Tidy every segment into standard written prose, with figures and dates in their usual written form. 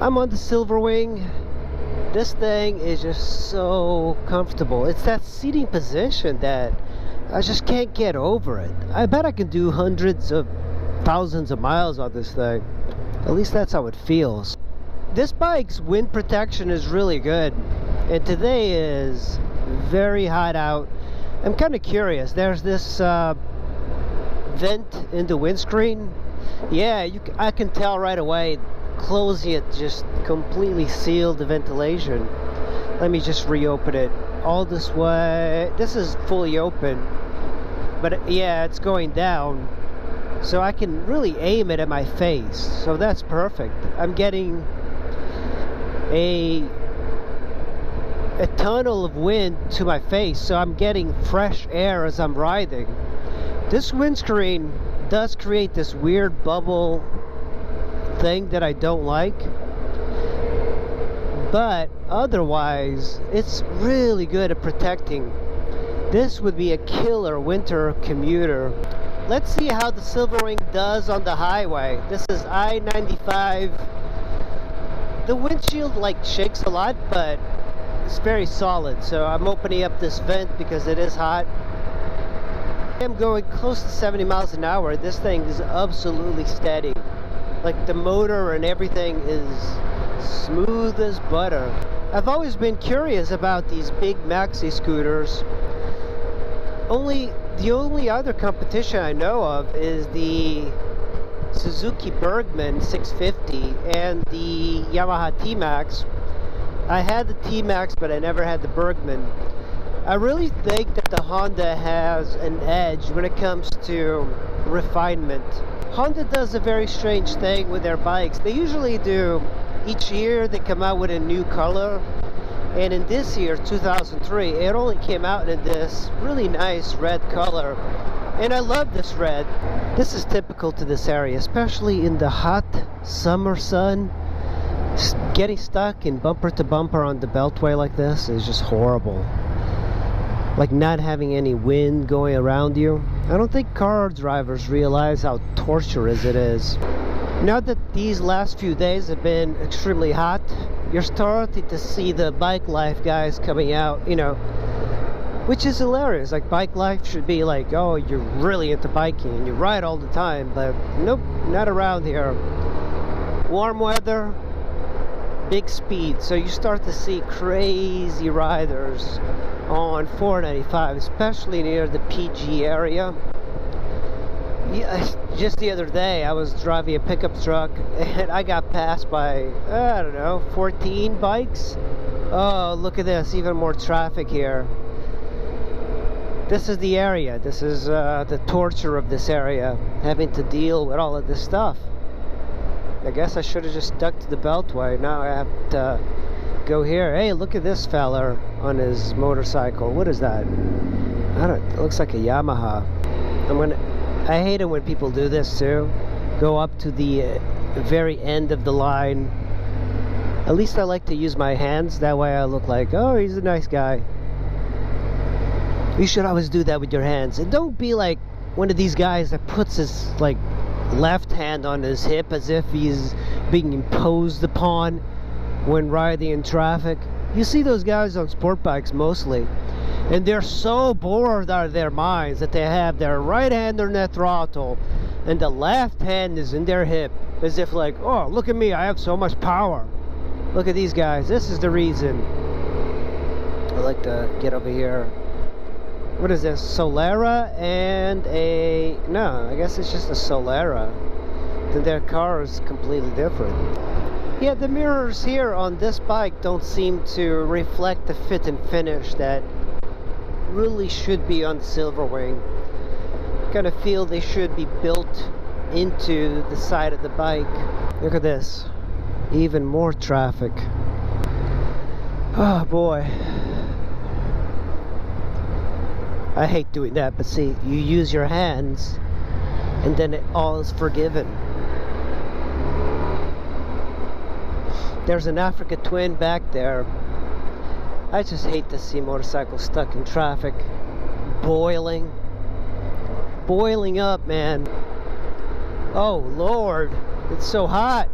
I'm on the Silverwing. This thing is just so comfortable. It's that seating position that I just can't get over it. I bet I can do hundreds of thousands of miles on this thing. At least that's how it feels. This bike's wind protection is really good, and today is very hot out. I'm kind of curious. There's this vent in the windscreen. Yeah, I can tell right away. Closing it just completely sealed the ventilation. Let me just reopen it all this way. This is fully open, but yeah, it's going down, so I can really aim it at my face. So that's perfect. I'm getting a tunnel of wind to my face, so I'm getting fresh air as I'm riding. This windscreen does create this weird bubble thing that I don't like, but otherwise it's really good at protecting. This would be a killer winter commuter. Let's see how the Silverwing does on the highway. This is I-95. The windshield like shakes a lot, but it's very solid, so I'm opening up this vent because it is hot. I'm going close to 70 miles an hour. This thing is absolutely steady. Like the motor and everything is smooth as butter. I've always been curious about these big maxi scooters. The only other competition I know of is the Suzuki Bergman 650 and the Yamaha T-Max. I had the T-Max, but I never had the Bergman. I really think that the Honda has an edge when it comes to refinement. Honda does a very strange thing with their bikes. They usually do, each year they come out with a new color, and in this year, 2003, it only came out in this really nice red color, and I love this red. This is typical to this area, especially in the hot summer sun. Getting stuck in bumper to bumper on the beltway like this is just horrible. Like not having any wind going around you. I don't think car drivers realize how torturous it is. Now that these last few days have been extremely hot, you're starting to see the bike life guys coming out, you know, which is hilarious. Like bike life should be like, oh, you're really into biking and you ride all the time, but nope, not around here. Warm weather, big speed, so you start to see crazy riders on 495, especially near the PG area. Yeah, just the other day I was driving a pickup truck and I got passed by, I don't know, 14 bikes. Oh, look at this, even more traffic here. This is the area. This is the torture of this area, having to deal with all of this stuff. I guess I should have just stuck to the beltway. Now I have to go here. Hey, look at this fella on his motorcycle. What is that? I don't. It looks like a Yamaha. I hate it when people do this too. Go up to the very end of the line. At least I like to use my hands. That way I look like, oh, he's a nice guy. You should always do that with your hands. And don't be like one of these guys that puts his like left hand on his hip as if he's being imposed upon when riding in traffic. You see those guys on sport bikes mostly, and they're so bored out of their minds that they have their right hand on their throttle and the left hand is in their hip, as if like, oh, look at me, I have so much power. Look at these guys. This is the reason. I like to get over here. What is this? Solera and a... No, I guess it's just a Solera. Then their car is completely different. Yeah, the mirrors here on this bike don't seem to reflect the fit and finish that really should be on the Silverwing. I kind of feel they should be built into the side of the bike. Look at this. Even more traffic. Oh boy. I hate doing that, but see, you use your hands and then it all is forgiven. There's an Africa Twin back there. I just hate to see motorcycles stuck in traffic. Boiling up, man. Oh Lord, it's so hot.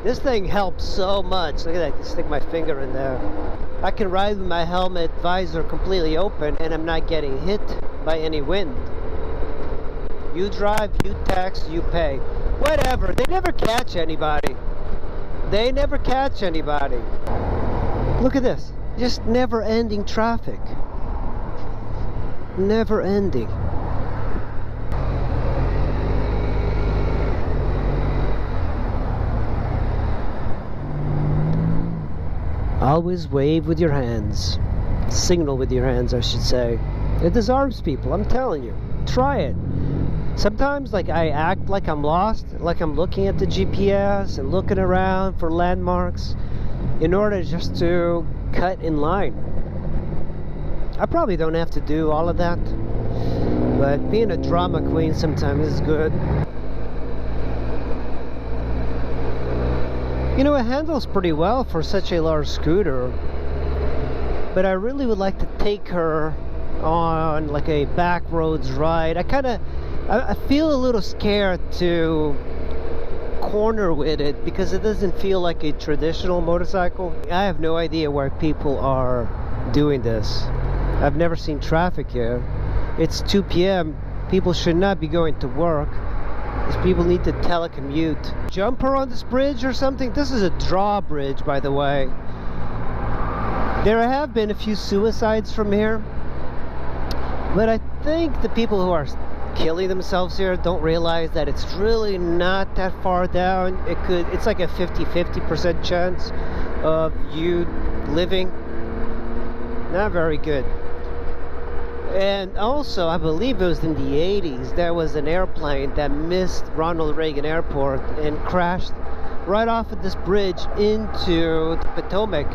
This thing helps so much. Look at that, I can stick my finger in there. I can ride with my helmet visor completely open and I'm not getting hit by any wind. You drive, you tax, you pay. Whatever, they never catch anybody. They never catch anybody. Look at this, just never ending traffic. Never ending. Always wave with your hands. Signal with your hands, I should say. It disarms people, I'm telling you. Try it. Sometimes, like, I act like I'm lost, like I'm looking at the GPS and looking around for landmarks in order just to cut in line. I probably don't have to do all of that, but being a drama queen sometimes is good. You know, it handles pretty well for such a large scooter, but I really would like to take her on like a back roads ride. I feel a little scared to corner with it because it doesn't feel like a traditional motorcycle. I have no idea why people are doing this. I've never seen traffic here. It's 2 p.m. People should not be going to work. These people need to telecommute. Jump her on this bridge or something? This is a drawbridge, by the way. There have been a few suicides from here, but I think the people who are killing themselves here don't realize that it's really not that far down. It's like a 50-50% chance of you living. Not very good. And also, I believe it was in the 80s, there was an airplane that missed Ronald Reagan Airport and crashed right off of this bridge into the Potomac.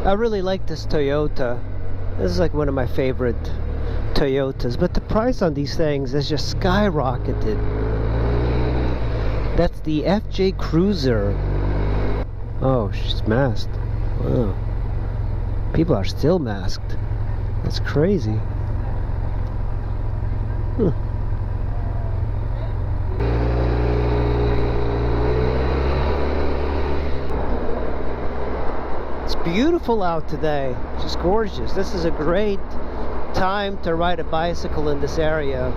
I really like this Toyota. This is like one of my favorite Toyotas, but the price on these things has just skyrocketed. That's the FJ Cruiser. Oh, she's masked. Wow. People are still masked. That's crazy. It's beautiful out today. Just gorgeous. This is a great time to ride a bicycle in this area.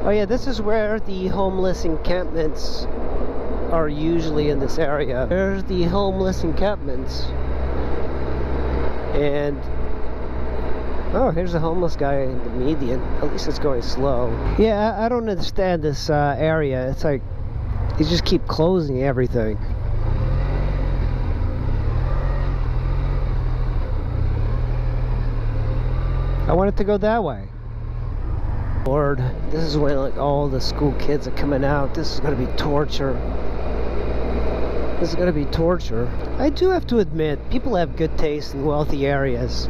Oh yeah, this is where the homeless encampments are usually in this area. There's the homeless encampments. And oh, here's a homeless guy in the median. At least it's going slow. Yeah, I don't understand this area. It's like they just keep closing everything. I wanted to go that way. Lord, this is when like all the school kids are coming out. This is gonna be torture. This is gonna be torture. I do have to admit, people have good taste in wealthy areas.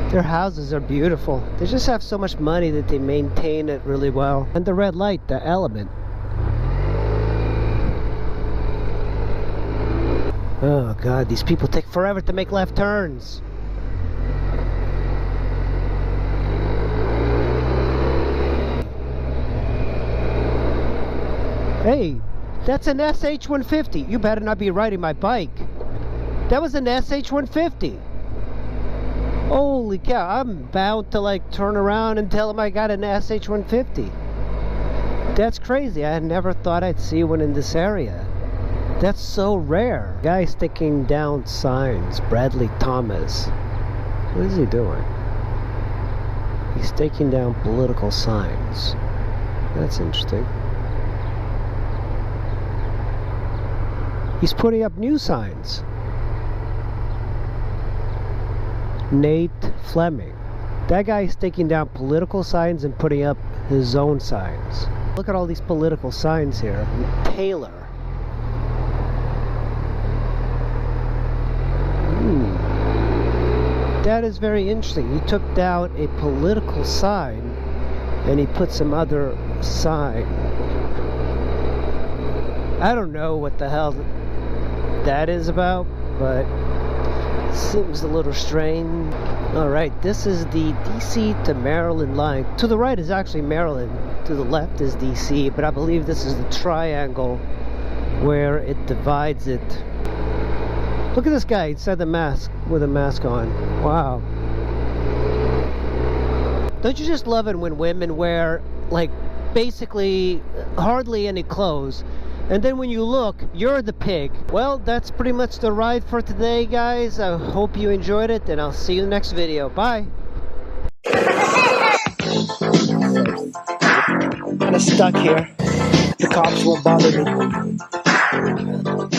Their houses are beautiful. They just have so much money that they maintain it really well. And the red light, the element. Oh God, these people take forever to make left turns. Hey, that's an SH-150. You better not be riding my bike. That was an SH-150. Holy cow, I'm bound to like turn around and tell him I got an SH-150. That's crazy. I never thought I'd see one in this area. That's so rare. Guy sticking down signs. Bradley Thomas. What is he doing? He's taking down political signs. That's interesting. He's putting up new signs. Nate Fleming. That guy is taking down political signs and putting up his own signs. Look at all these political signs here. Taylor. That is very interesting. He took down a political sign and he put some other sign. I don't know what the hell that is about, but seems a little strange. Alright, this is the DC to Maryland line. To the right is actually Maryland, to the left is DC, but I believe this is the triangle where it divides it. Look at this guy inside the mask with a mask on. Wow. Don't you just love it when women wear, like, basically hardly any clothes, and then when you look, you're the pig? Well, that's pretty much the ride for today, guys. I hope you enjoyed it, and I'll see you in the next video. Bye. Kind of stuck here. The cops won't bother me.